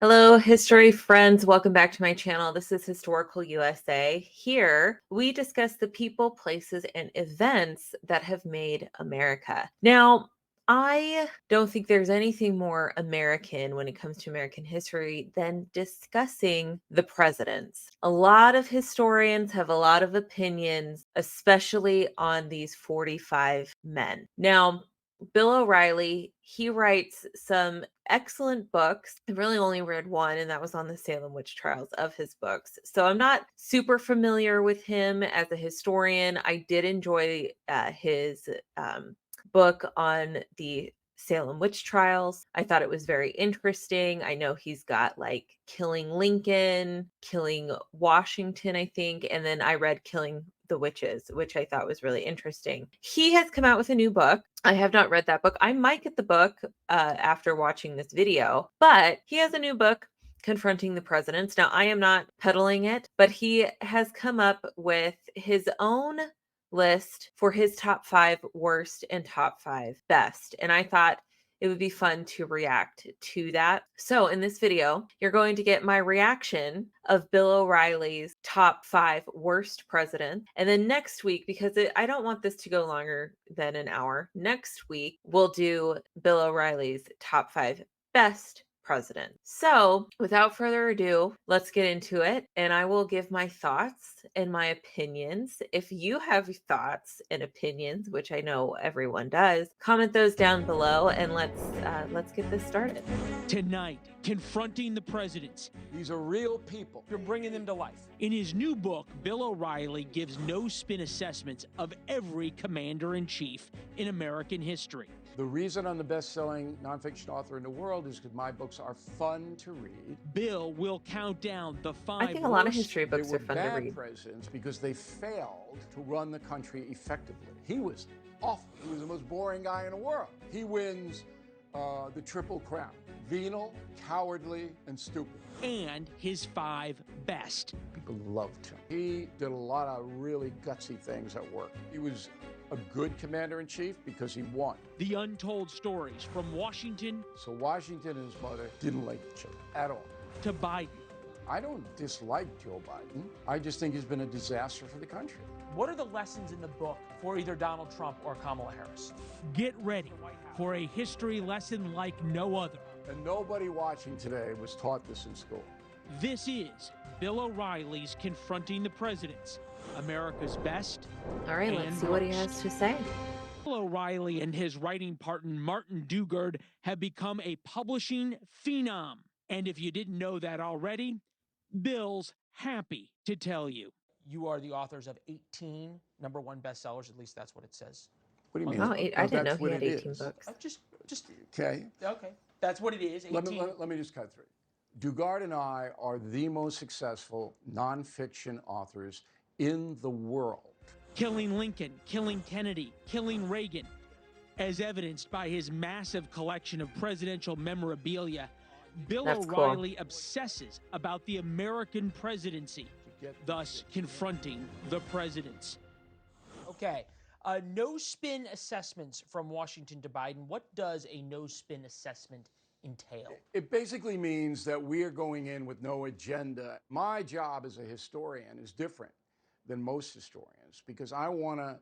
Hello, history friends. Welcome back to my channel. This is Historical USA. Here, we discuss the people, places, and events that have made America. Now, I don't think there's anything more American when it comes to American history than discussing the presidents. A lot of historians have a lot of opinions, especially on these 45 men. Now, Bill O'Reilly, he writes some excellent books. I've really only read one, and that was on the Salem witch trials of his books. So I'm not super familiar with him as a historian. I did enjoy his book on the Salem witch trials. I thought it was very interesting. I know he's got like Killing Lincoln, Killing Washington, I think, and then I read Killing the Witches, which I thought was really interesting. He has come out with a new book. I have not read that book. I might get the book after watching this video, but he has a new book, Confronting the Presidents. Now, I am not peddling it, but he has come up with his own list for his top 5 worst and top 5 best. And I thought it would be fun to react to that. So in this video, you're going to get my reaction of Bill O'Reilly's top 5 worst presidents. And then next week, because I don't want this to go longer than an hour, next week we'll do Bill O'Reilly's top 5 best president. So without further ado, let's get into it, and I will give my thoughts and my opinions. If you have thoughts and opinions, which I know everyone does, comment those down below, and let's get this started. Tonight, confronting the presidents. These are real people. You're bringing them to life. In his new book, Bill O'Reilly gives no-spin assessments of every commander-in-chief in American history. The reason I'm the best-selling nonfiction author in the world is because my books are fun to read. Bill will count down the 5 I think a lot of history books are fun to read. They were bad presidents because they failed to run the country effectively. He was awful. He was the most boring guy in the world. He wins the Triple Crown: venal, cowardly, and stupid. And his 5 best. People loved him. He did a lot of really gutsy things at work. He was a good commander-in-chief because he won. The untold stories from Washington. So Washington and his mother didn't like each other at all. To Biden. I don't dislike Joe Biden. I just think he's been a disaster for the country. What are the lessons in the book for either Donald Trump or Kamala Harris? Get ready for a history lesson like no other. And nobody watching today was taught this in school. This is Bill O'Reilly's Confronting the Presidents, America's best. All right, let's see what he has to say. Bill O'Reilly and his writing partner Martin Dugard have become a publishing phenom. And if you didn't know that already, Bill's happy to tell you. You are the authors of 18 #1 bestsellers, at least that's what it says. What do you mean? Wow, I didn't know he had 18 books. Just Okay. okay. That's what it is. 18. Let me just cut through. Dugard and I are the most successful nonfiction authors in the world. Killing Lincoln, killing Kennedy, killing Reagan. As evidenced by his massive collection of presidential memorabilia, Bill O'Reilly obsesses about the American presidency, thus confronting the presidents. Okay. No-spin assessments from Washington to Biden. What does a no-spin assessment entail? It basically means that we are going in with no agenda. My job as a historian is different than most historians because I want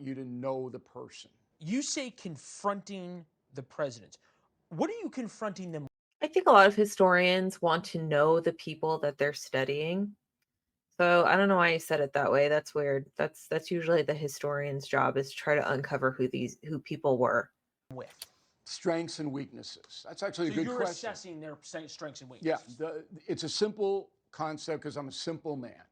you to know the person. You say confronting the presidents. What are you confronting them? I think a lot of historians want to know the people that they're studying. So I don't know why you said it that way. That's weird. That's usually the historian's job, is to try to uncover who people were. With strengths and weaknesses. That's actually a good you're question. Assessing their strengths and weaknesses. Yeah, it's a simple concept because I'm a simple man.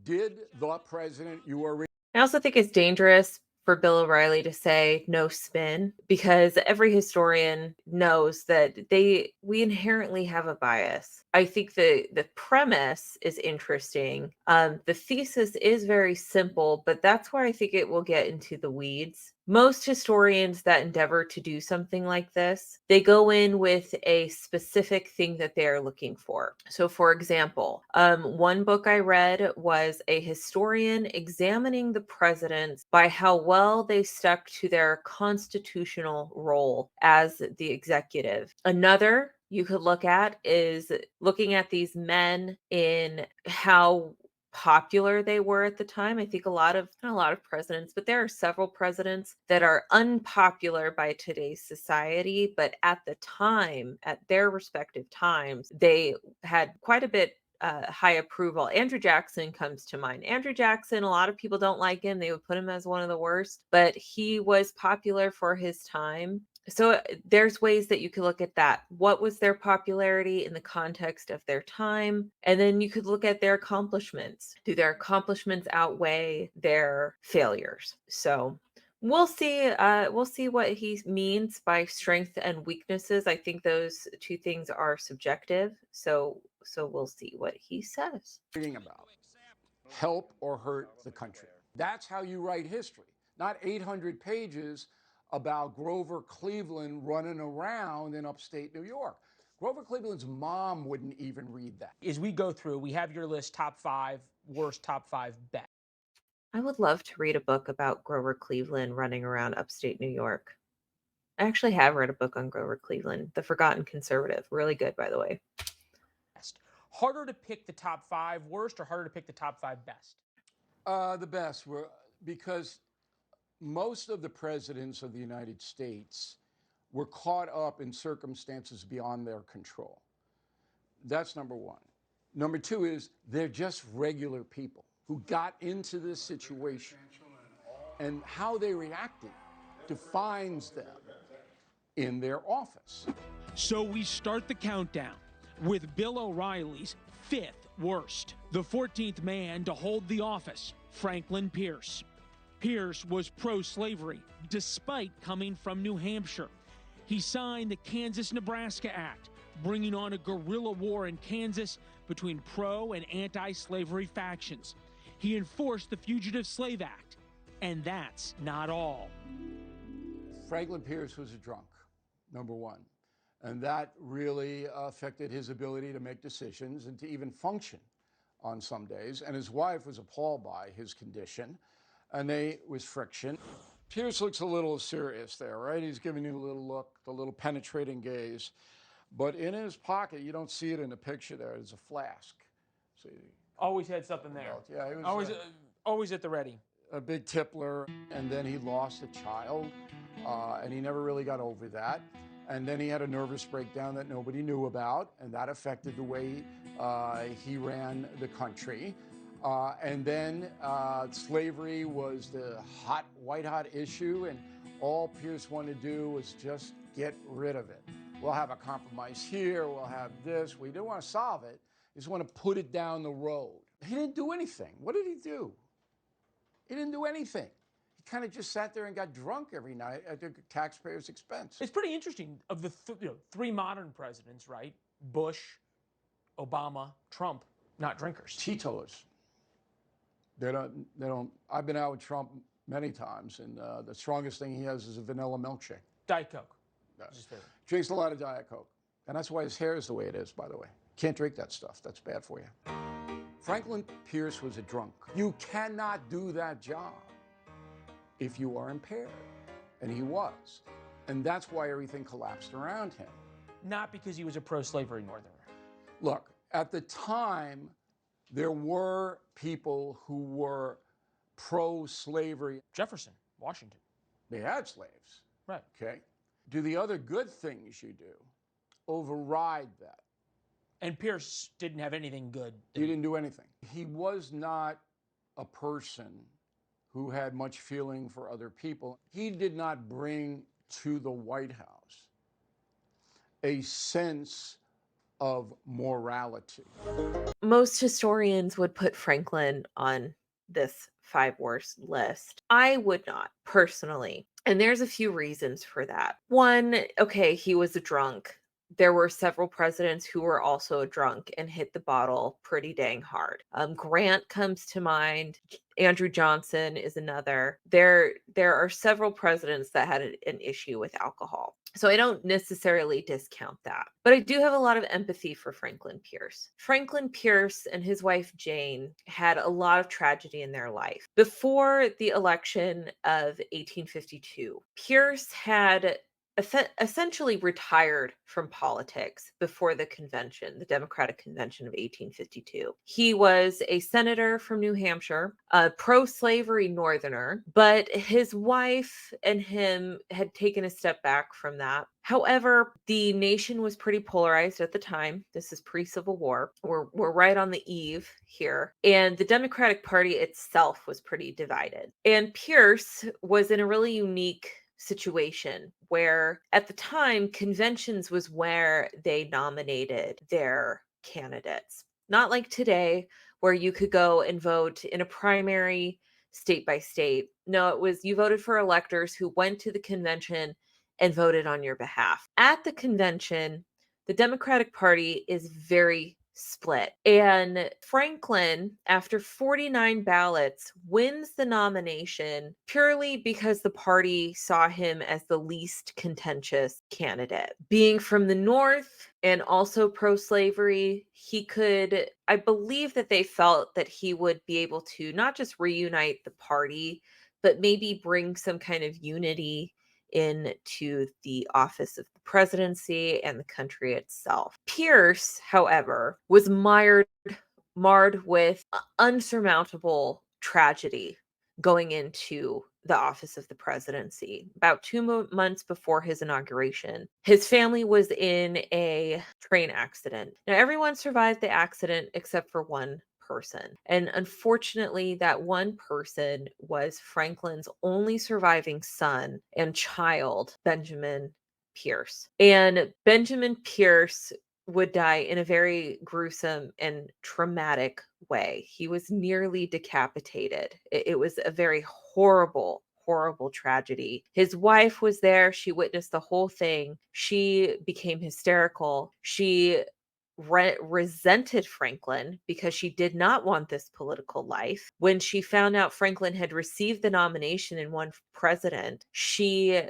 Did the president you are? I also think it's dangerous for Bill O'Reilly to say no spin, because every historian knows that we inherently have a bias. I think the premise is interesting. The thesis is very simple, but that's where I think it will get into the weeds Most historians that endeavor to do something like this, they go in with a specific thing that they are looking for. So for example, one book I read was a historian examining the presidents by how well they stuck to their constitutional role as the executive. Another you could look at is looking at these men in how popular they were at the time. I think not a lot of presidents, but there are several presidents that are unpopular by today's society, but at the time, at their respective times, they had quite a bit high approval. Andrew Jackson comes to mind. Andrew Jackson, a lot of people don't like him. They would put him as one of the worst, but he was popular for his time. So there's ways that you could look at that. What was their popularity in the context of their time? And then you could look at their accomplishments. Do their accomplishments outweigh their failures? So we'll see what he means by strength and weaknesses. I think those two things are subjective. So we'll see what he says. About help or hurt the country. That's how you write history, not 800 pages about Grover Cleveland running around in upstate New York. Grover Cleveland's mom wouldn't even read that. As we go through, we have your list, top 5 worst, top 5 best. I would love to read a book about Grover Cleveland running around upstate New York. I actually have read a book on Grover Cleveland, The Forgotten Conservative. Really good, by the way. Harder to pick the top 5 worst or harder to pick the top 5 best? The best were because most of the presidents of the United States were caught up in circumstances beyond their control. That's number one. Number two is they're just regular people who got into this situation, and how they reacted defines them in their office. So we start the countdown with Bill O'Reilly's 5th worst. The 14th man to hold the office, Franklin Pierce. Pierce was pro-slavery, despite coming from New Hampshire. He signed the Kansas-Nebraska Act, bringing on a guerrilla war in Kansas between pro- and anti-slavery factions. He enforced the Fugitive Slave Act, and that's not all. Franklin Pierce was a drunk, number one, and that really affected his ability to make decisions and to even function on some days. And his wife was appalled by his condition, and there was friction. Pierce looks a little serious there, right? He's giving you a little look, the little penetrating gaze. But in his pocket, you don't see it in the picture there, there's a flask. See? Always had something there. Yeah, he was always at the ready. A big tippler, and then he lost a child, and he never really got over that. And then he had a nervous breakdown that nobody knew about, and that affected the way he ran the country. And then slavery was the white-hot issue, and all Pierce wanted to do was just get rid of it. We'll have a compromise here, we'll have this. We didn't want to solve it, we just want to put it down the road. He didn't do anything. What did he do? He didn't do anything. He kind of just sat there and got drunk every night at the taxpayers' expense. It's pretty interesting. Of the 3 modern presidents, right? Bush, Obama, Trump, not drinkers. Teetotalers. They don't. I've been out with Trump many times, and the strongest thing he has is a vanilla milkshake. Diet Coke. Drinks a lot of Diet Coke. And that's why his hair is the way it is, by the way. Can't drink that stuff. That's bad for you. Franklin Pierce was a drunk. You cannot do that job if you are impaired. And he was. And that's why everything collapsed around him. Not because he was a pro-slavery Northerner. Look, at the time, there were people who were pro-slavery. Jefferson, Washington. They had slaves. Right. Okay. Do the other good things you do override that? And Pierce didn't have anything good. He didn't do anything. He was not a person who had much feeling for other people. He did not bring to the White House a sense of morality. Most historians would put Franklin on this 5 worst list. I would not, personally. And there's a few reasons for that. One, okay, he was a drunk. There were several presidents who were also drunk and hit the bottle pretty dang hard. Grant comes to mind. Andrew Johnson is another. There are several presidents that had an issue with alcohol. So I don't necessarily discount that. But I do have a lot of empathy for Franklin Pierce. Franklin Pierce and his wife Jane had a lot of tragedy in their life. Before the election of 1852, Pierce had essentially retired from politics before the convention, the Democratic Convention of 1852. He was a senator from New Hampshire, a pro-slavery Northerner, but his wife and him had taken a step back from that. However, the nation was pretty polarized at the time. This is pre-Civil War. We're right on the eve here. And the Democratic Party itself was pretty divided. And Pierce was in a really unique situation where at the time conventions was where they nominated their candidates. Not like today where you could go and vote in a primary state by state. No, it was you voted for electors who went to the convention and voted on your behalf. At the convention, the Democratic Party is very split. And Franklin, after 49 ballots, wins the nomination purely because the party saw him as the least contentious candidate. Being from the North and also pro-slavery, he could, I believe that they felt that he would be able to not just reunite the party, but maybe bring some kind of unity into the office of the presidency and the country itself. Pierce, however, was marred with unsurmountable tragedy going into the office of the presidency. About 2 months before his inauguration, his family was in a train accident. Now, everyone survived the accident except for one person. And unfortunately, that one person was Franklin's only surviving son and child, Benjamin Pierce. And Benjamin Pierce would die in a very gruesome and traumatic way. He was nearly decapitated. It was a very horrible, horrible tragedy. His wife was there. She witnessed the whole thing. She became hysterical. She resented Franklin because she did not want this political life. When she found out Franklin had received the nomination and won president, she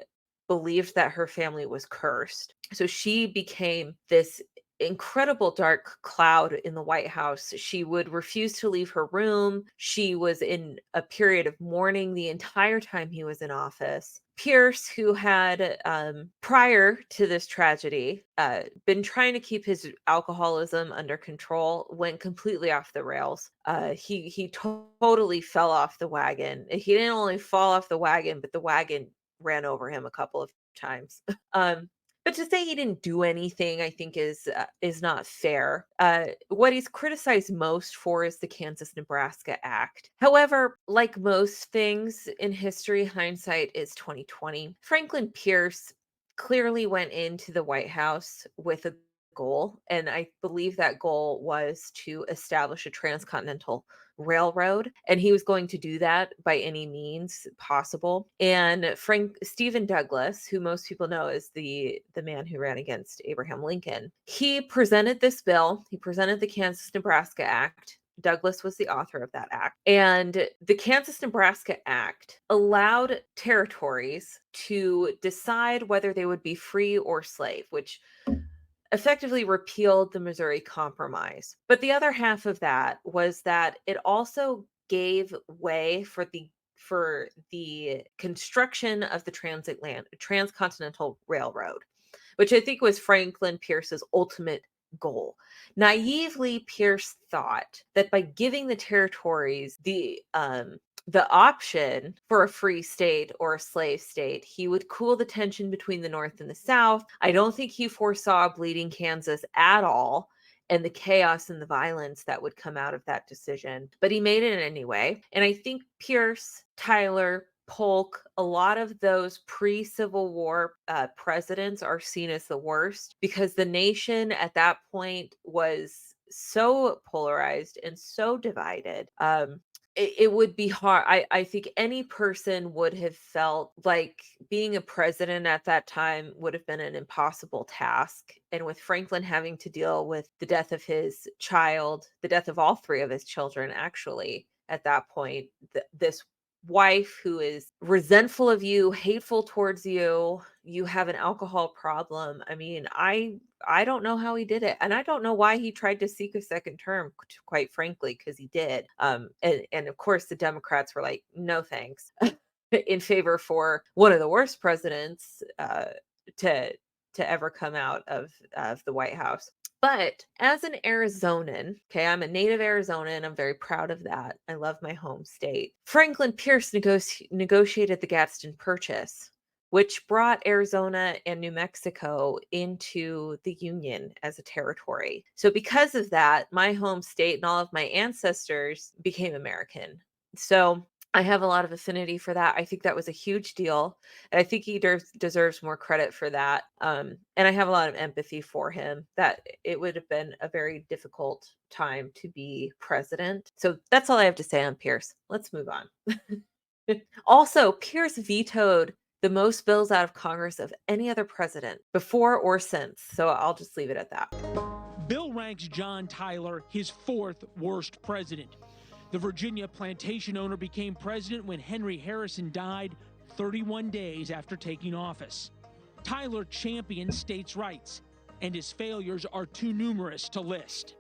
believed that her family was cursed. So she became this incredible dark cloud in the White House. She would refuse to leave her room. She was in a period of mourning the entire time he was in office. Pierce, who had, prior to this tragedy, been trying to keep his alcoholism under control, went completely off the rails. He totally fell off the wagon. He didn't only fall off the wagon, but the wagon ran over him a couple of times. But to say he didn't do anything, I think is not fair. What he's criticized most for is the Kansas-Nebraska Act. However, like most things in history, hindsight is 2020. Franklin Pierce clearly went into the White House with a goal, and I believe that goal was to establish a transcontinental railroad, and he was going to do that by any means possible. And Stephen Douglas, who most people know is the man who ran against Abraham Lincoln, he presented this bill. He presented the Kansas-Nebraska Act. Douglas was the author of that act. And the Kansas-Nebraska Act allowed territories to decide whether they would be free or slave, which effectively repealed the Missouri Compromise. But the other half of that was that it also gave way for the construction of the transcontinental railroad, which I think was Franklin Pierce's ultimate goal. Naively, Pierce thought that by giving the territories the option for a free state or a slave state, he would cool the tension between the North and the South. I don't think he foresaw bleeding Kansas at all and the chaos and the violence that would come out of that decision, but he made it anyway. And I think Pierce, Tyler, Polk, a lot of those pre-Civil War presidents are seen as the worst because the nation at that point was so polarized and so divided. It would be hard. I think any person would have felt like being a president at that time would have been an impossible task. And with Franklin having to deal with the death of his child, the death of all three of his children, actually, at that point. This wife who is resentful of you, hateful towards you, you have an alcohol problem. I mean, I don't know how he did it, and I don't know why he tried to seek a second term, quite frankly, because he did. And of course the Democrats were like, no thanks, in favor for one of the worst presidents to ever come out of the White House. But as an Arizonan, okay, I'm a native Arizonan. I'm very proud of that. I love my home state. Franklin Pierce negotiated the Gadsden Purchase, which brought Arizona and New Mexico into the Union as a territory. So because of that, my home state and all of my ancestors became American. So I have a lot of affinity for that. I think that was a huge deal. And I think he deserves more credit for that. And I have a lot of empathy for him, that it would have been a very difficult time to be president. So that's all I have to say on Pierce. Let's move on. Also, Pierce vetoed the most bills out of Congress of any other president before or since. So I'll just leave it at that. Bill ranks John Tyler his fourth worst president. The Virginia plantation owner became president when Henry Harrison died 31 days after taking office. Tyler championed states' rights, and his failures are too numerous to list.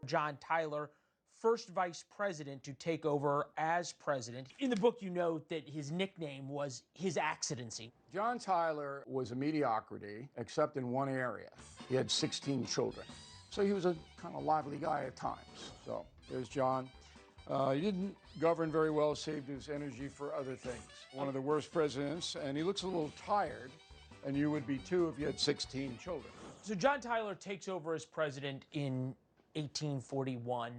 John Tyler, first vice president to take over as president. In the book, you note that his nickname was his accidency. John Tyler was a mediocrity, except in one area. He had 16 children. So he was a kind of lively guy at times. So there's John. He didn't govern very well, saved his energy for other things. One of the worst presidents, and he looks a little tired, and you would be too if you had 16 children. So John Tyler takes over as president in 1841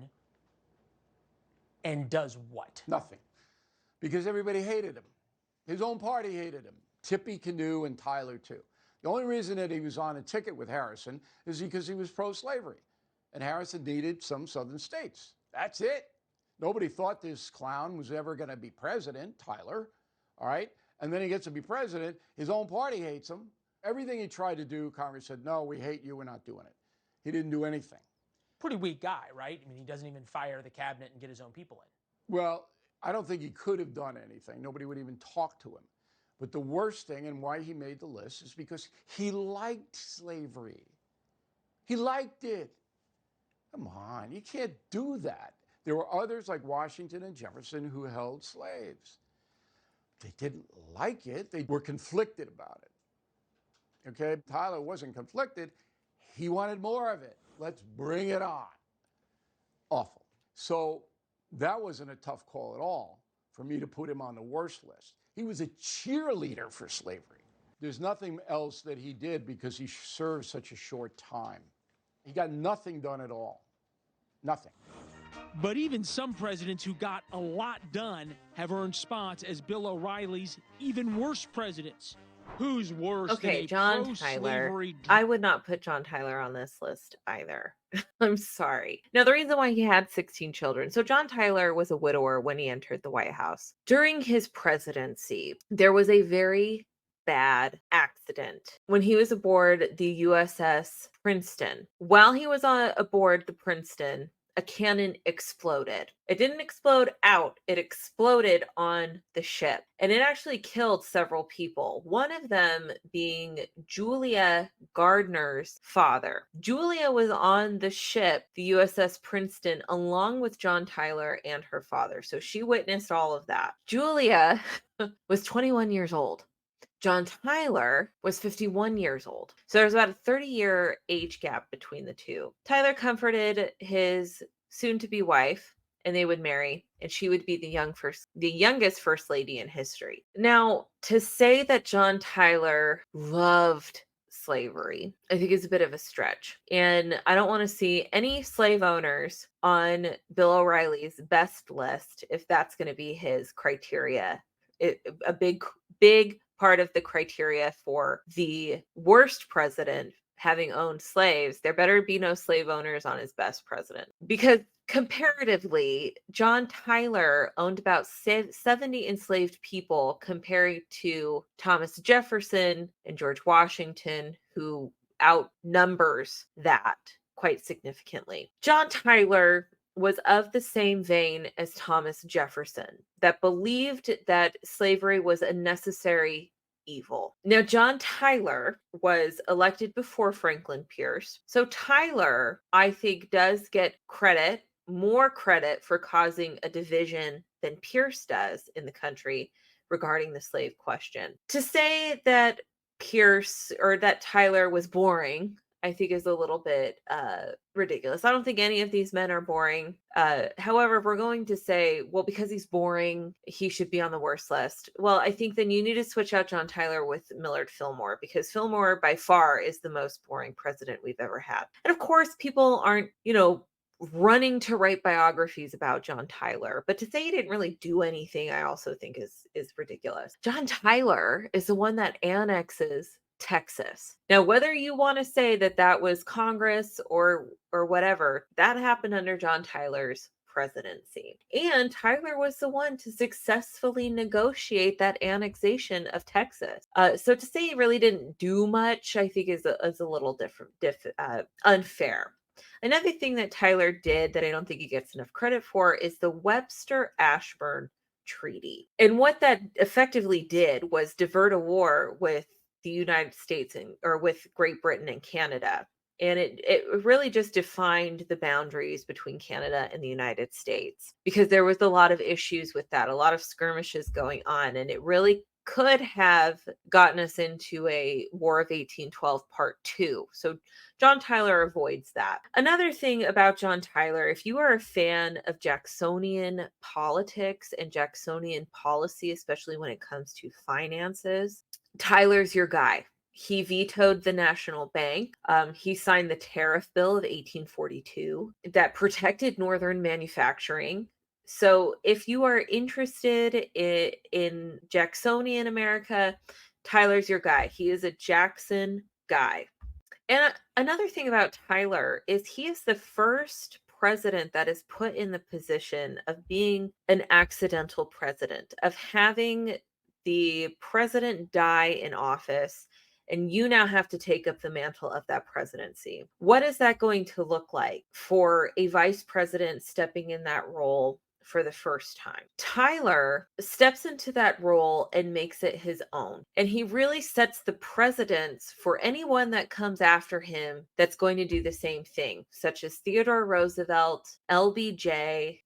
and does what? Nothing. Because everybody hated him. His own party hated him. Tippy, Canoe, and Tyler too. The only reason that he was on a ticket with Harrison is because he was pro-slavery. And Harrison needed some southern states. That's it. Nobody thought this clown was ever going to be president, Tyler, all right? And then he gets to be president. His own party hates him. Everything he tried to do, Congress said, no, we hate you, we're not doing it. He didn't do anything. Pretty weak guy, right? I mean, he doesn't even fire the cabinet and get his own people in. Well, I don't think he could have done anything. Nobody would even talk to him. But the worst thing, and why he made the list, is because he liked slavery. He liked it. Come on, you can't do that. There were others like Washington and Jefferson who held slaves. They didn't like it. They were conflicted about it. Okay, Tyler wasn't conflicted. He wanted more of it. Let's bring it on. Awful. So that wasn't a tough call at all for me to put him on the worst list. He was a cheerleader for slavery. There's nothing else that he did because he served such a short time. He got nothing done at all. Nothing. But even some presidents who got a lot done have earned spots as Bill O'Reilly's even worse presidents. Who's worse than Okay, a John Tyler. pro-slavery I would not put John Tyler on this list either. I'm sorry. Now, the reason why he had 16 children. So John Tyler was a widower when he entered the White House. During his presidency, there was a very bad accident when he was aboard the USS Princeton. While he was aboard the Princeton, a cannon exploded. It didn't explode out, it exploded on the ship. And it actually killed several people, one of them being Julia Gardner's father. Julia was on the ship, the USS Princeton, along with John Tyler and her father. So she witnessed all of that. Julia was 21 years old. John Tyler was 51 years old. So there's about a 30-year age gap between the two. Tyler comforted his soon-to-be wife, and they would marry, and she would be the youngest first lady in history. Now, to say that John Tyler loved slavery, I think is a bit of a stretch. And I don't want to see any slave owners on Bill O'Reilly's best list if that's going to be his criteria. A big part of the criteria for the worst president having owned slaves, there better be no slave owners on his best president. Because comparatively, John Tyler owned about 70 enslaved people compared to Thomas Jefferson and George Washington, who outnumbers that quite significantly. John Tyler was of the same vein as Thomas Jefferson, that believed that slavery was a necessary evil. Now, John Tyler was elected before Franklin Pierce. So Tyler, I think, does get more credit for causing a division than Pierce does in the country regarding the slave question. To say that Pierce or that Tyler was boring, I think is a little bit ridiculous. I don't think any of these men are boring. However, if we're going to say, well, because he's boring, he should be on the worst list. Well, I think then you need to switch out John Tyler with Millard Fillmore, because Fillmore by far is the most boring president we've ever had. And of course, people aren't, running to write biographies about John Tyler, but to say he didn't really do anything, I also think is ridiculous. John Tyler is the one that annexes Texas. Now, whether you want to say that that was Congress or whatever, that happened under John Tyler's presidency. And Tyler was the one to successfully negotiate that annexation of Texas. So to say he really didn't do much, I think is a little unfair. Another thing that Tyler did that I don't think he gets enough credit for is the Webster-Ashburn Treaty. And what that effectively did was divert a war with the United States or with Great Britain and Canada. And it really just defined the boundaries between Canada and the United States, because there was a lot of issues with that, a lot of skirmishes going on, and it really could have gotten us into a War of 1812 Part 2. So John Tyler avoids that. Another thing about John Tyler, if you are a fan of Jacksonian politics and Jacksonian policy, especially when it comes to finances, Tyler's your guy. He vetoed the National Bank. He signed the Tariff Bill of 1842 that protected Northern manufacturing. So if you are interested in Jacksonian America, Tyler's your guy. He is a Jackson guy. And another thing about Tyler is he is the first president that is put in the position of being an accidental president, of having the president die in office, and you now have to take up the mantle of that presidency. What is that going to look like for a vice president stepping in that role for the first time? Tyler steps into that role and makes it his own. And he really sets the precedents for anyone that comes after him that's going to do the same thing, such as Theodore Roosevelt, LBJ,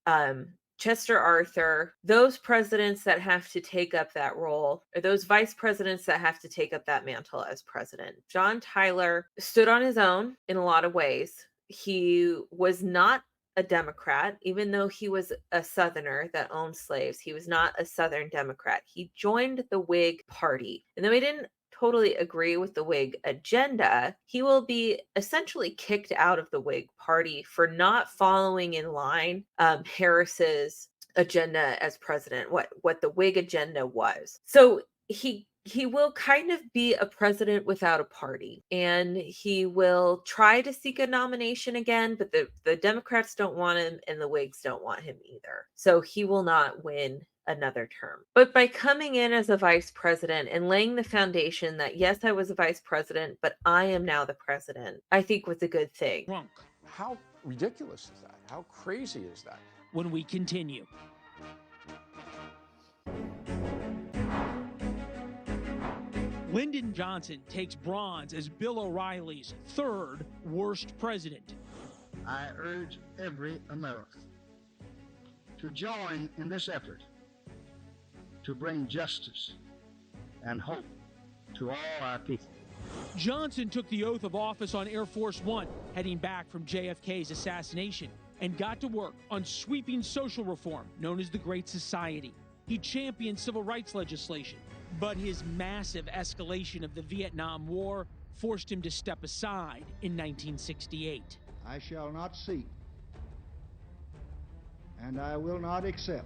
Chester Arthur, those presidents that have to take up that role, or those vice presidents that have to take up that mantle as president. John Tyler stood on his own in a lot of ways. He was not a Democrat, even though he was a Southerner that owned slaves. He was not a Southern Democrat. He joined the Whig Party. And though he didn't totally agree with the Whig agenda, he will be essentially kicked out of the Whig Party for not following in line Harris's agenda as president, what the Whig agenda was. So he will kind of be a president without a party, and he will try to seek a nomination again, but the Democrats don't want him and the Whigs don't want him either. So he will not win another term. But by coming in as a vice president and laying the foundation that, yes, I was a vice president, but I am now the president, I think was a good thing. Drunk. How ridiculous is that? How crazy is that? When we continue. Lyndon Johnson takes bronze as Bill O'Reilly's third worst president. I urge every American to join in this effort to bring justice and hope to all our people. Johnson took the oath of office on Air Force One, heading back from JFK's assassination, and got to work on sweeping social reform known as the Great Society. He championed civil rights legislation, but his massive escalation of the Vietnam War forced him to step aside in 1968. I shall not seek, and I will not accept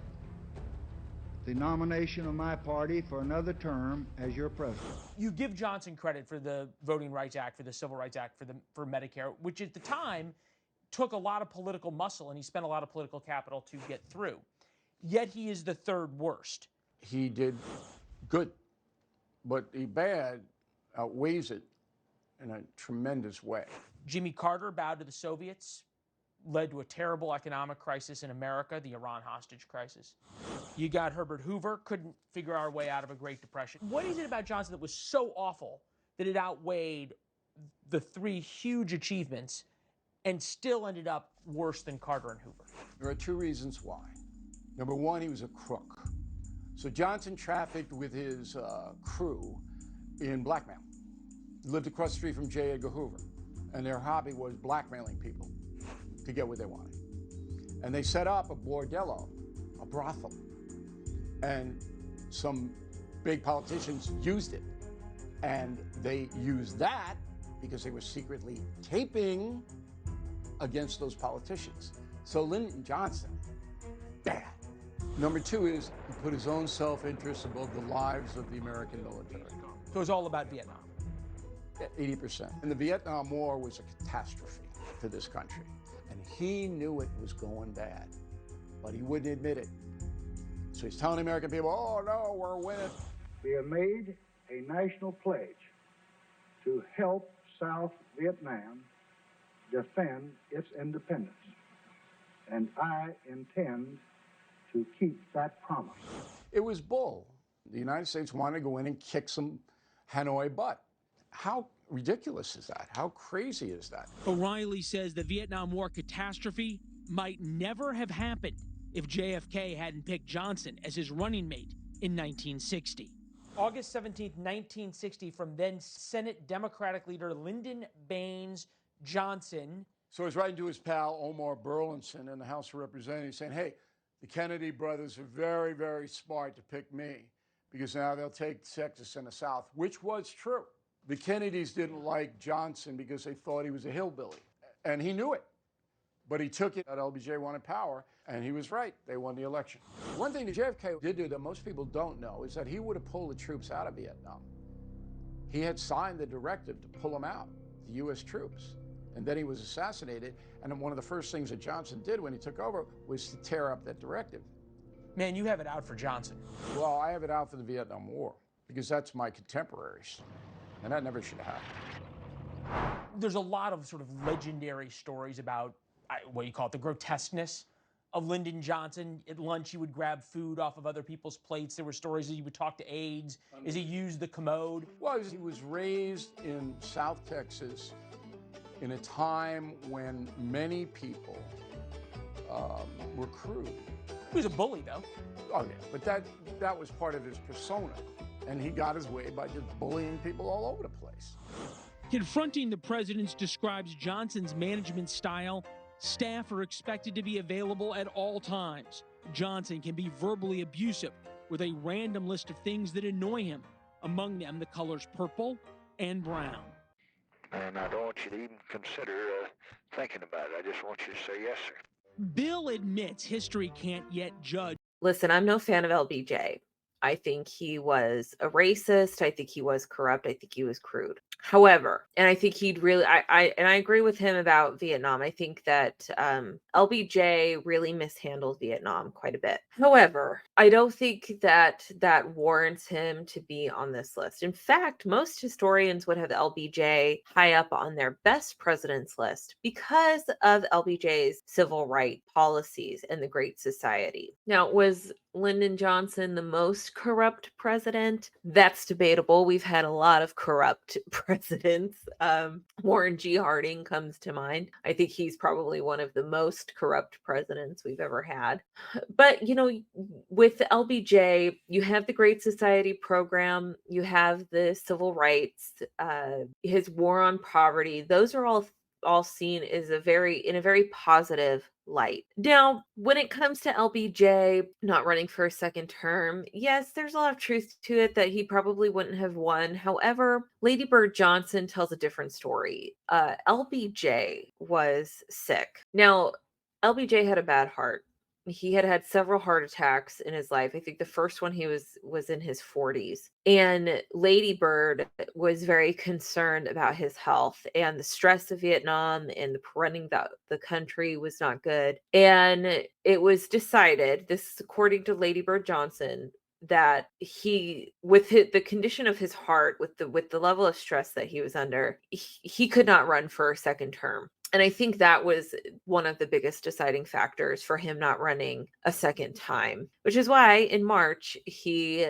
the nomination of my party for another term as your president. You give Johnson credit for the Voting Rights Act, for the Civil Rights Act, for Medicare, which at the time took a lot of political muscle, and he spent a lot of political capital to get through. Yet he is the third worst. He did good, but the bad outweighs it in a tremendous way. Jimmy Carter bowed to the Soviets, led to a terrible economic crisis in America, the Iran hostage crisis. You got Herbert Hoover, couldn't figure our way out of a Great Depression. What is it about Johnson that was so awful that it outweighed the three huge achievements and still ended up worse than Carter and Hoover? There are two reasons why. Number one, he was a crook. So Johnson trafficked with his crew in blackmail. He lived across the street from J. Edgar Hoover, and their hobby was blackmailing people to get what they wanted. And they set up a bordello, a brothel, and some big politicians used it. And they used that because they were secretly taping against those politicians. So Lyndon Johnson, bad. Number two is he put his own self-interest above the lives of the American military. So it was all about Vietnam. 80%. And the Vietnam War was a catastrophe to this country. And he knew it was going bad, but he wouldn't admit it. So he's telling the American people, oh no, we're winning. We have made a national pledge to help South Vietnam defend its independence. And I intend to keep that promise. It was bull. The United States wanted to go in and kick some Hanoi butt. How ridiculous is that? How crazy is that? O'Reilly says the Vietnam War catastrophe might never have happened if JFK hadn't picked Johnson as his running mate in 1960. August 17, 1960, from then Senate Democratic leader Lyndon Baines Johnson. So he's writing to his pal Omar Burlington in the House of Representatives saying, hey, the Kennedy brothers are very, very smart to pick me because now they'll take Texas and the South, which was true. The Kennedys didn't like Johnson because they thought he was a hillbilly, and he knew it. But he took it that LBJ wanted power, and he was right. They won the election. One thing that JFK did do that most people don't know is that he would have pulled the troops out of Vietnam. He had signed the directive to pull them out, the U.S. troops. And then he was assassinated, and one of the first things that Johnson did when he took over was to tear up that directive. Man, you have it out for Johnson. Well, I have it out for the Vietnam War, because that's my contemporaries, and that never should have happened. There's a lot of sort of legendary stories about what you call it, the grotesqueness of Lyndon Johnson. At lunch, he would grab food off of other people's plates. There were stories that he would talk to aides as he used the commode. Well, he was raised in South Texas in a time when many people were crude. He was a bully, though. Oh, yeah, but that was part of his persona. And he got his way by just bullying people all over the place. Confronting the president describes Johnson's management style. Staff are expected to be available at all times. Johnson can be verbally abusive with a random list of things that annoy him, among them the colors purple and brown. And I don't want you to even consider thinking about it. I just want you to say yes, sir. Bill admits history can't yet judge. Listen, I'm no fan of LBJ. I think he was a racist. I think he was corrupt. I think he was crude. However, and I think he'd really, I agree with him about Vietnam. I think that LBJ really mishandled Vietnam quite a bit. However, I don't think that warrants him to be on this list. In fact, most historians would have LBJ high up on their best presidents list because of LBJ's civil rights policies and the Great Society. Now, was Lyndon Johnson the most corrupt president? That's debatable. We've had a lot of corrupt presidents. Warren G. Harding comes to mind. I think he's probably one of the most corrupt presidents we've ever had. But, you know, with LBJ, you have the Great Society program, you have the civil rights, his war on poverty. Those are all seen as in a very positive light. Now, when it comes to LBJ not running for a second term, yes, there's a lot of truth to it that he probably wouldn't have won. However, Lady Bird Johnson tells a different story. LBJ was sick. Now, LBJ had a bad heart. He had several heart attacks in his life. I think the first one he was in his 40s. And Lady Bird was very concerned about his health, and the stress of Vietnam and running the country was not good. And it was decided, this is according to Lady Bird Johnson, that he, with the condition of his heart, with the level of stress that he was under, he could not run for a second term. And I think that was one of the biggest deciding factors for him not running a second time, which is why in March he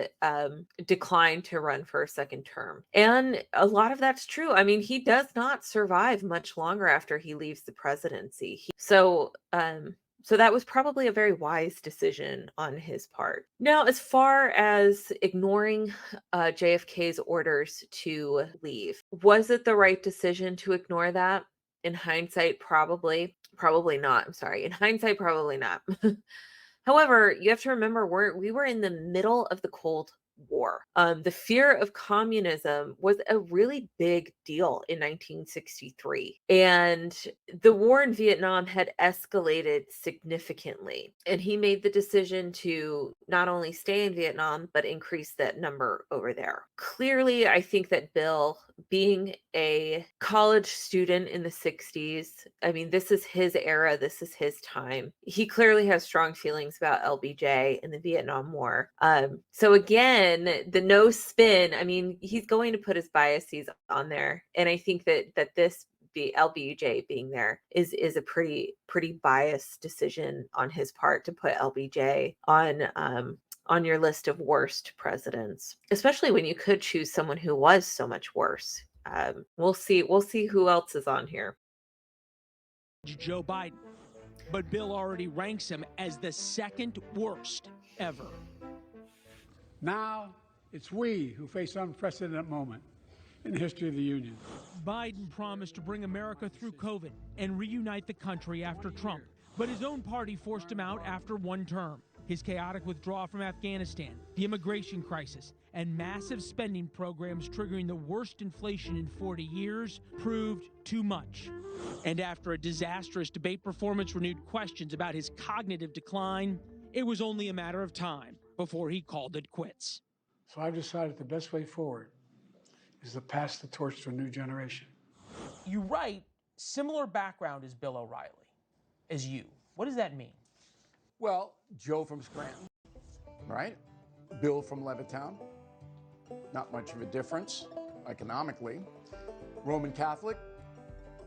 declined to run for a second term. And a lot of that's true. I mean, he does not survive much longer after he leaves the presidency. So that was probably a very wise decision on his part. Now, as far as ignoring JFK's orders to leave, was it the right decision to ignore that? In hindsight, probably not. I'm sorry. In hindsight, probably not. However, you have to remember we were in the middle of the Cold War. The fear of communism was a really big deal in 1963. And the war in Vietnam had escalated significantly. And he made the decision to not only stay in Vietnam, but increase that number over there. Clearly, I think that Bill, being a college student in the 60s, I mean, this is his era, this is his time. He clearly has strong feelings about LBJ and the Vietnam War. So again, the no spin, I mean, he's going to put his biases on there. And I think that this LBJ being there is a pretty biased decision on his part to put LBJ on your list of worst presidents, especially when you could choose someone who was so much worse. We'll see who else is on here. Joe Biden, but Bill already ranks him as the second worst ever. Now it's we who face an unprecedented moment in the history of the Union. Biden promised to bring America through COVID and reunite the country after Trump, but his own party forced him out after one term. His chaotic withdrawal from Afghanistan, the immigration crisis, and massive spending programs triggering the worst inflation in 40 years proved too much. And after a disastrous debate performance renewed questions about his cognitive decline, it was only a matter of time before he called it quits. So I've decided the best way forward is to pass the torch to a new generation. You write, similar background as Bill O'Reilly, as you. What does that mean? Well, Joe from Scranton, right? Bill from Levittown. Not much of a difference economically. Roman Catholic,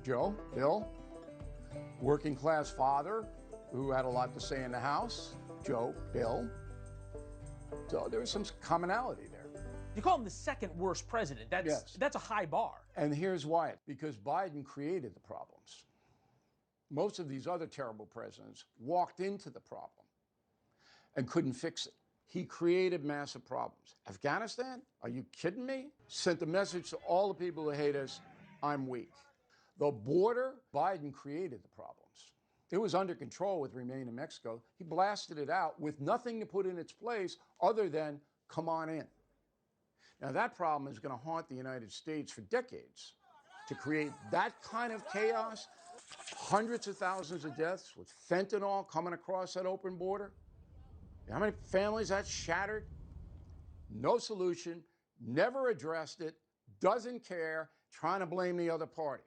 Joe, Bill. Working class father who had a lot to say in the house, Joe, Bill. So there was some commonality there. You call him the second worst president. That's a high bar. And here's why. Because Biden created the problems. Most of these other terrible presidents walked into the problem and couldn't fix it. He created massive problems. Afghanistan? Are you kidding me? Sent a message to all the people who hate us, I'm weak. The border? Biden created the problems. It was under control with Remain in Mexico. He blasted it out with nothing to put in its place other than come on in. Now that problem is going to haunt the United States for decades. To create that kind of chaos, hundreds of thousands of deaths with fentanyl coming across that open border. How many families that shattered? No solution, never addressed it, doesn't care, trying to blame the other party.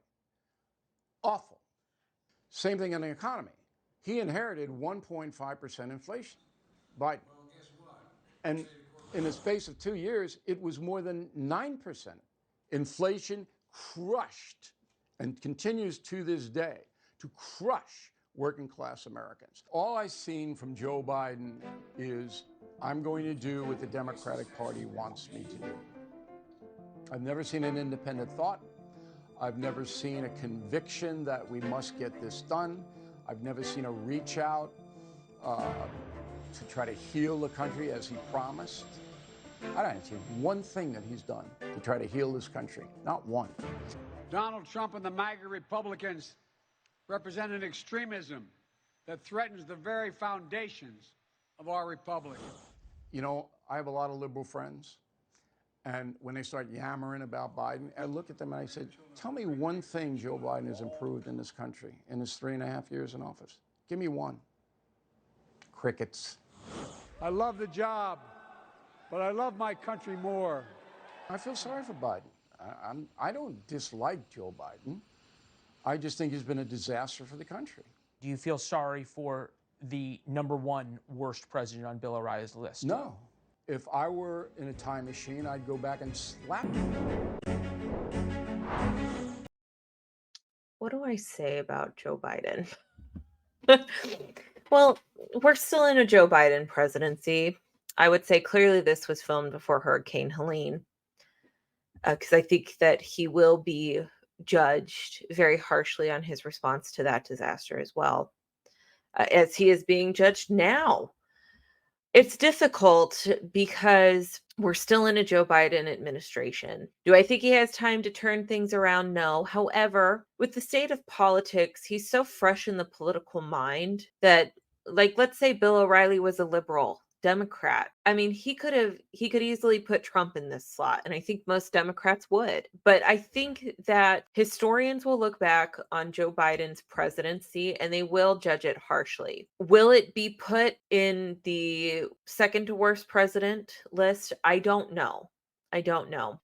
Awful. Same thing in the economy. He inherited 1.5% inflation. Biden. Well, guess what? And in the space of 2 years, it was more than 9%. Inflation crushed and continues to this day to crush working class Americans. All I've seen from Joe Biden is I'm going to do what the Democratic Party wants me to do. I've never seen an independent thought. I've never seen a conviction that we must get this done. I've never seen a reach out to try to heal the country as he promised. I don't see one thing that he's done to try to heal this country. Not one. Donald Trump and the MAGA Republicans represent an extremism that threatens the very foundations of our republic. You know, I have a lot of liberal friends, and when they start yammering about Biden, I look at them and I said, tell me one thing Joe Biden has improved in this country in his 3.5 years in office. Give me one. Crickets. I love the job, but I love my country more. I feel sorry for Biden. I don't dislike Joe Biden. I just think he's been a disaster for the country. Do you feel sorry for the #1 worst president on Bill O'Reilly's list? No. If I were in a time machine, I'd go back and slap him. What do I I say about Joe Biden? Well, we're still in a Joe Biden presidency. I would say clearly this was filmed before Hurricane Helene, because I think that he will be judged very harshly on his response to that disaster as well, as he is being judged now. It's difficult because we're still in a Joe Biden administration. Do I think he has time to turn things around? No. However, with the state of politics, he's so fresh in the political mind that, like, let's say Bill O'Reilly was a liberal Democrat. I mean, he could easily put Trump in this slot, and I think most Democrats would. But I think that historians will look back on Joe Biden's presidency and they will judge it harshly. Will it be put in the second to worst president list? I don't know.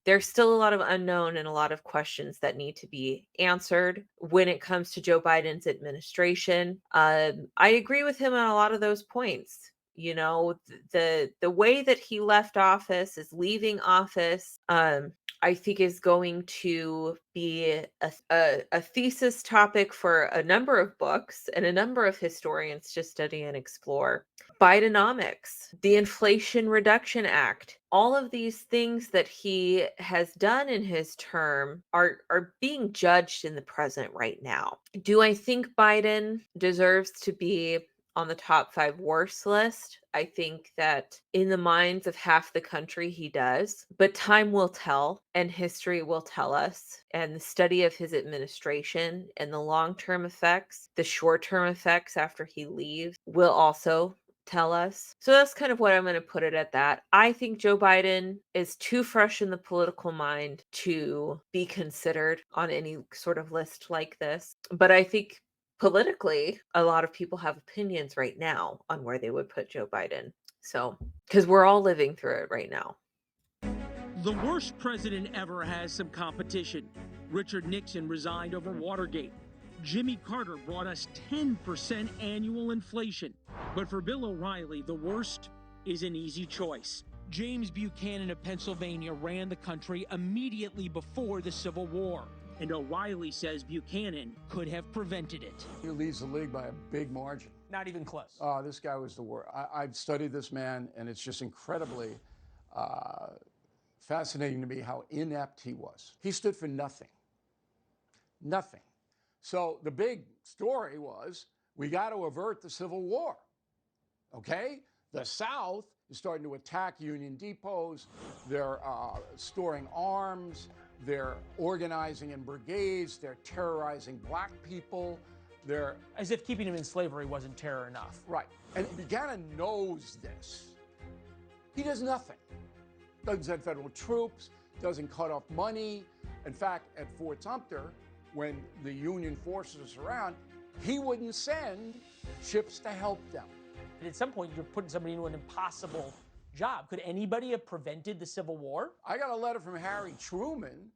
There's still a lot of unknown and a lot of questions that need to be answered when it comes to Joe Biden's administration. I agree with him on a lot of those points. You know, the way that he left office, is leaving office, I think is going to be a thesis topic for a number of books and a number of historians to study and explore. Bidenomics, the Inflation Reduction Act, all of these things that he has done in his term are being judged in the present right now. Do I think Biden deserves to be on the top 5 worst list? I think that in the minds of half the country he does, but time will tell and history will tell us, and the study of his administration and the long-term effects, the short-term effects after he leaves will also tell us. So that's kind of what I'm going to put it at that. I think Joe Biden is too fresh in the political mind to be considered on any sort of list like this. But I think politically, a lot of people have opinions right now on where they would put Joe Biden. So, because we're all living through it right now. The worst president ever has some competition. Richard Nixon resigned over Watergate. Jimmy Carter brought us 10% annual inflation. But for Bill O'Reilly, the worst is an easy choice. James Buchanan of Pennsylvania ran the country immediately before the Civil War. And O'Reilly says Buchanan could have prevented it. He leads the league by a big margin. Not even close. This guy was the worst. I've studied this man, and it's just incredibly fascinating to me how inept he was. He stood for nothing. Nothing. So the big story was, we got to avert the Civil War. Okay? The South is starting to attack Union depots. They're storing arms. They're organizing in brigades. They're terrorizing black people. They're... As if keeping him in slavery wasn't terror enough. Right. And Buchanan knows this. He does nothing. Doesn't send federal troops, doesn't cut off money. In fact, at Fort Sumter, when the Union forces are around, he wouldn't send ships to help them. And at some point, you're putting somebody into an impossible job. Could anybody have prevented the Civil War? I got a letter from Harry Truman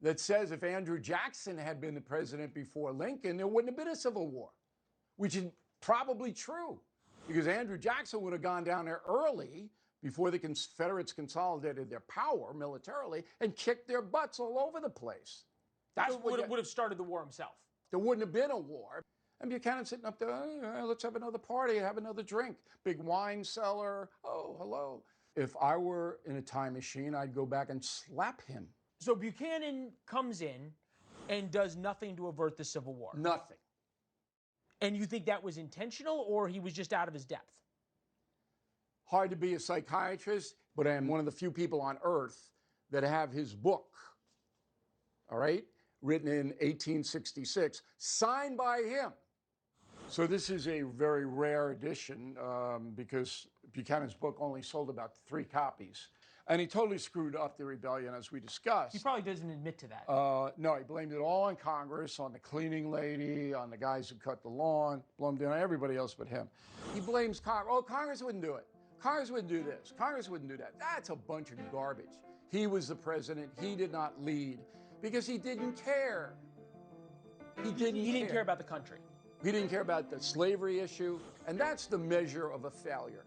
that says if Andrew Jackson had been the president before Lincoln, there wouldn't have been a Civil War, which is probably true, because Andrew Jackson would have gone down there early before the Confederates consolidated their power militarily and kicked their butts all over the place. That's what would have started the war himself. There wouldn't have been a war. And Buchanan sitting up there, oh, let's have another party, have another drink. Big wine cellar, oh, hello. If I were in a time machine, I'd go back and slap him. So Buchanan comes in and does nothing to avert the Civil War. Nothing. And you think that was intentional, or he was just out of his depth? Hard to be a psychiatrist, but I am one of the few people on earth that have his book, all right, written in 1866, signed by him. So this is a very rare edition because Buchanan's book only sold about 3 copies. And he totally screwed up the rebellion, as we discussed. He probably doesn't admit to that. No, he blamed it all on Congress, on the cleaning lady, on the guys who cut the lawn, blamed it on everybody else but him. He blames Congress. Oh, Congress wouldn't do it. Congress wouldn't do this. Congress wouldn't do that. That's a bunch of garbage. He was the president. He did not lead because he didn't care. He didn't care about the country. He didn't care about the slavery issue, and that's the measure of a failure.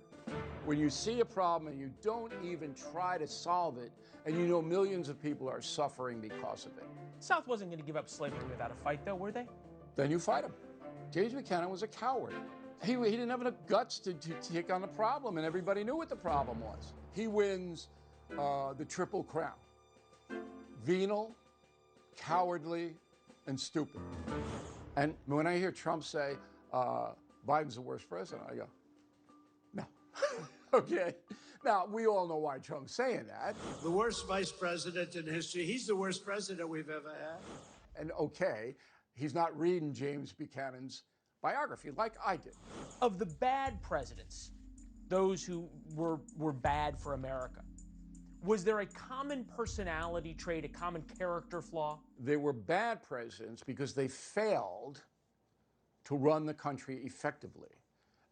When you see a problem and you don't even try to solve it, and you know millions of people are suffering because of it. The South wasn't going to give up slavery without a fight, though, were they? then you fight him. James Buchanan was a coward. He didn't have enough guts to take on the problem, and everybody knew what the problem was. He wins the Triple Crown. Venal, cowardly, and stupid. And when I hear Trump say, Biden's the worst president, I go, no. Okay. Now, we all know why Trump's saying that. The worst vice president in history. He's the worst president we've ever had. And okay, he's not reading James Buchanan's biography like I did. Of the bad presidents, those who were bad for America, was there a common personality trait, a common character flaw? They were bad presidents because they failed to run the country effectively.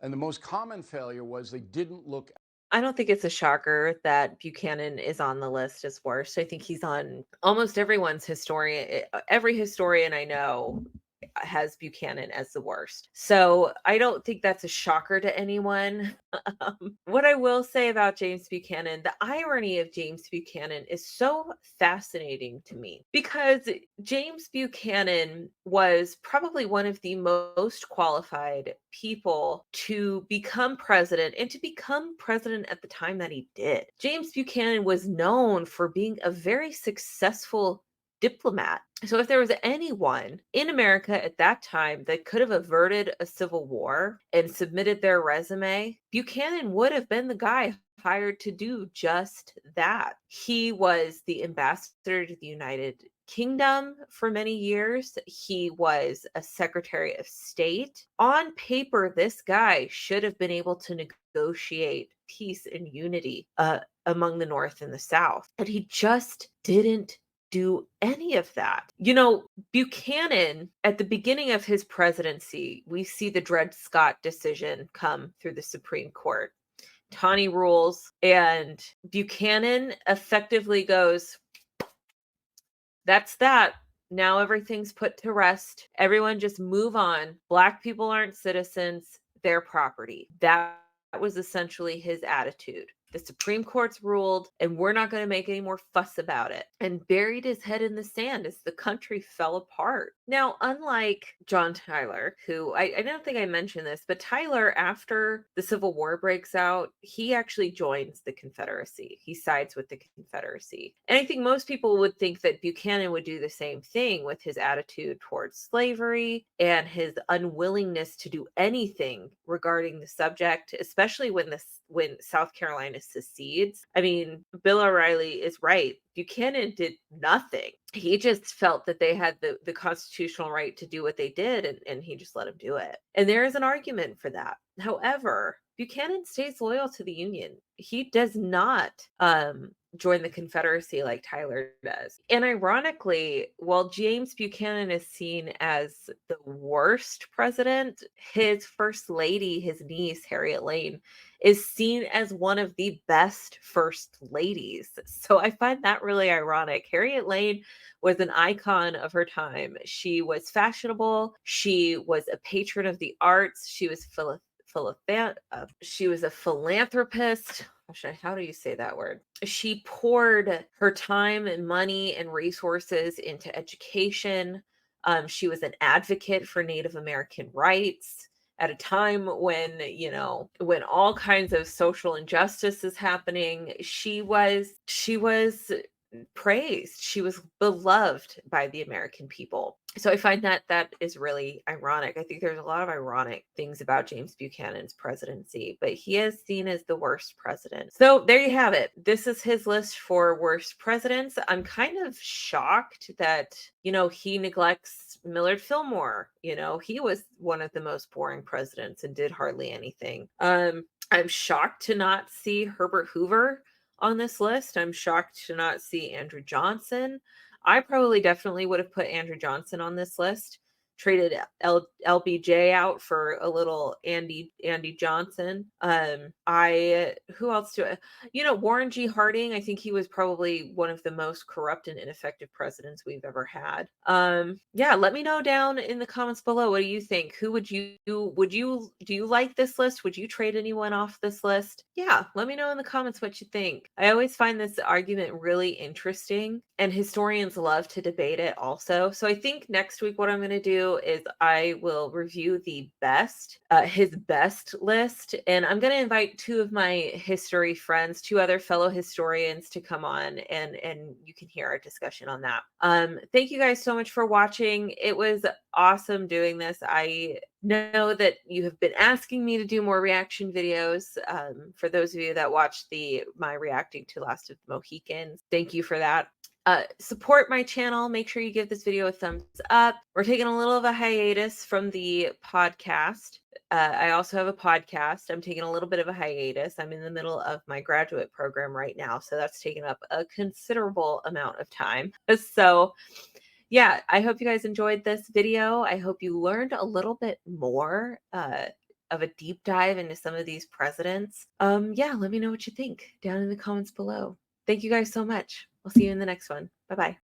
And the most common failure was they didn't look. I don't think it's a shocker that Buchanan is on the list as worst. I think he's on almost everyone's historian. Every historian I know has Buchanan as the worst. So I don't think that's a shocker to anyone. What I will say about James Buchanan, the irony of James Buchanan is so fascinating to me because James Buchanan was probably one of the most qualified people to become president and to become president at the time that he did. James Buchanan was known for being a very successful diplomat. So if there was anyone in America at that time that could have averted a civil war and submitted their resume, Buchanan would have been the guy hired to do just that. He was the ambassador to the United Kingdom for many years. He was a Secretary of State. On paper, this guy should have been able to negotiate peace and unity among the North and the South. And he just didn't do any of that. You know, Buchanan, at the beginning of his presidency, we see the Dred Scott decision come through the Supreme Court. Taney rules, and Buchanan effectively goes, that's that. Now everything's put to rest. Everyone just move on. Black people aren't citizens, they're property. That was essentially his attitude. The Supreme Court's ruled, and we're not going to make any more fuss about it. And buried his head in the sand as the country fell apart. Now, unlike John Tyler, who I don't think I mentioned this, but Tyler, after the Civil War breaks out, he actually joins the Confederacy. He sides with the Confederacy. And I think most people would think that Buchanan would do the same thing with his attitude towards slavery and his unwillingness to do anything regarding the subject, especially when South Carolina secedes. I mean, Bill O'Reilly is right. Buchanan did nothing. He just felt that they had the constitutional right to do what they did, and he just let them do it. And there is an argument for that. However, Buchanan stays loyal to the Union. He does not join the Confederacy like Tyler does. And ironically, while James Buchanan is seen as the worst president, his first lady, his niece, Harriet Lane, is seen as one of the best first ladies. So I find that really ironic. Harriet Lane was an icon of her time. She was fashionable. She was a patron of the arts. She was she was a philanthropist. How do you say that word? She poured her time and money and resources into education. She was an advocate for Native American rights at a time when, when all kinds of social injustice is happening. She was praised. She was beloved by the American people. So I find that is really ironic. I think there's a lot of ironic things about James Buchanan's presidency, but he is seen as the worst president. So there you have it. This is his list for worst presidents. I'm kind of shocked that, he neglects Millard Fillmore. He was one of the most boring presidents and did hardly anything. I'm shocked to not see Herbert Hoover on this list. I'm shocked to not see Andrew Johnson. I definitely would have put Andrew Johnson on this list. Traded LBJ out for a little Andy Johnson. Who else do I, Warren G. Harding. I think he was probably one of the most corrupt and ineffective presidents we've ever had. Let me know down in the comments below. What do you think? Who do you like this list? Would you trade anyone off this list? Yeah, let me know in the comments what you think. I always find this argument really interesting, and historians love to debate it also. So I think next week what I'm going to do do is I will review the best, his best list. And I'm going to invite two of my history friends, two other fellow historians to come on, and you can hear our discussion on that. Thank you guys so much for watching. It was awesome doing this. I know that you have been asking me to do more reaction videos. For those of you that watched my reacting to Last of the Mohicans, thank you for that. Support my channel. Make sure you give this video a thumbs up. We're taking a little of a hiatus from the podcast. I also have a podcast. I'm taking a little bit of a hiatus. I'm in the middle of my graduate program right now, so that's taken up a considerable amount of time. So yeah, I hope you guys enjoyed this video. I hope you learned a little bit more of a deep dive into some of these presidents. Yeah, let me know what you think down in the comments below. Thank you guys so much. We'll see you in the next one. Bye-bye.